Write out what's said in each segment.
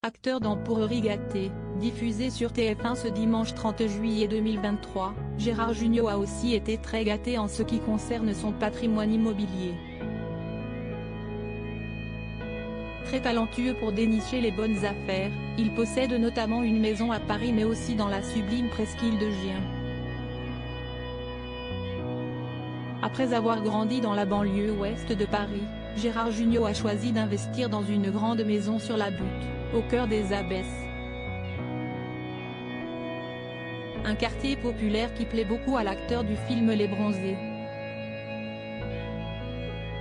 Acteur dans Pourri gâté, diffusé sur TF1 ce dimanche 30 juillet 2023, Gérard Jugnot a aussi été très gâté en ce qui concerne son patrimoine immobilier. Très talentueux pour dénicher les bonnes affaires, il possède notamment une maison à Paris mais aussi dans la sublime presqu'île de Gien. Après avoir grandi dans la banlieue ouest de Paris, Gérard Jugnot a choisi d'investir dans une grande maison sur la Butte, au cœur des Abbesses. Un quartier populaire qui plaît beaucoup à l'acteur du film Les Bronzés.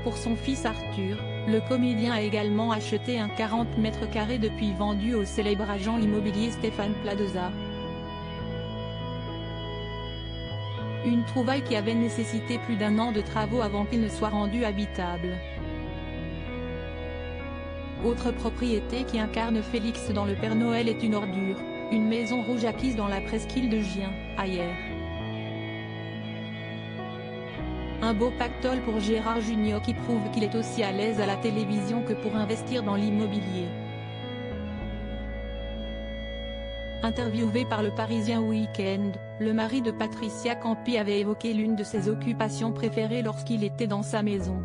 Pour son fils Arthur, le comédien a également acheté un 40 m² depuis vendu au célèbre agent immobilier Stéphane Plaza. Une trouvaille qui avait nécessité plus d'1 an de travaux avant qu'il ne soit rendu habitable. Autre propriété qui incarne Félix dans Le Père Noël est une ordure, une maison rouge acquise dans la presqu'île de Gien, ailleurs. Un beau pactole pour Gérard Jugnot qui prouve qu'il est aussi à l'aise à la télévision que pour investir dans l'immobilier. Interviewé par le Parisien Week-end, le mari de Patricia Campi avait évoqué l'une de ses occupations préférées lorsqu'il était dans sa maison.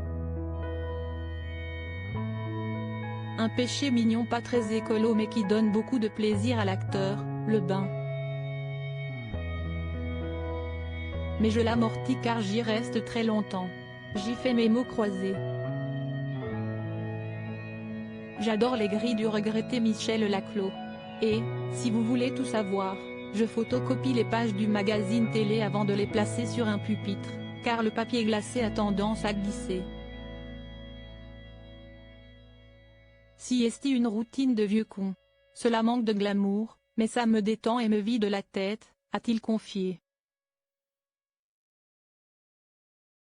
Un péché mignon pas très écolo mais qui donne beaucoup de plaisir à l'acteur, le bain. Mais je l'amortis car j'y reste très longtemps. J'y fais mes mots croisés. J'adore les grilles du regretté Michel Laclos. Et, si vous voulez tout savoir, je photocopie les pages du magazine télé avant de les placer sur un pupitre, car le papier glacé a tendance à glisser. Siesti une routine de vieux con. Cela manque de glamour, mais ça me détend et me vide la tête, a-t-il confié.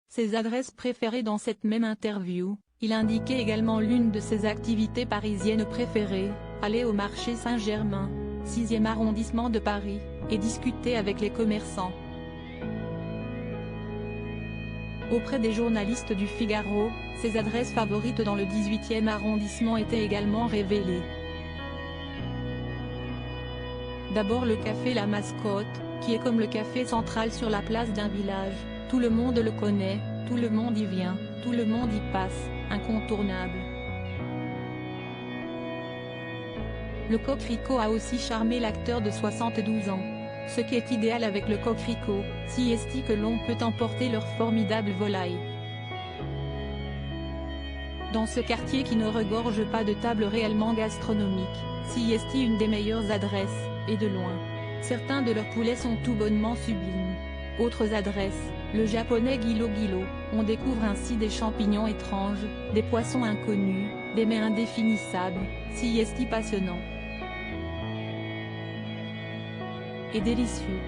Ses adresses préférées dans cette même interview, il indiquait également l'une de ses activités parisiennes préférées, aller au marché Saint-Germain, 6e arrondissement de Paris, et discuter avec les commerçants. Auprès des journalistes du Figaro, ses adresses favorites dans le 18e arrondissement étaient également révélées. D'abord le café La Mascotte, qui est comme le café central sur la place d'un village, tout le monde le connaît, tout le monde y vient, tout le monde y passe, incontournable. Le coquelicot a aussi charmé l'acteur de 72 ans. Ce qui est idéal avec le coquelicot, Siesti que l'on peut emporter leur formidable volaille. Dans ce quartier qui ne regorge pas de tables réellement gastronomiques, Siesti une des meilleures adresses, et de loin. Certains de leurs poulets sont tout bonnement sublimes. Autres adresses, le japonais Guilo Guilo, on découvre ainsi des champignons étranges, des poissons inconnus, des mets indéfinissables, Siesti passionnant. Et délicieux.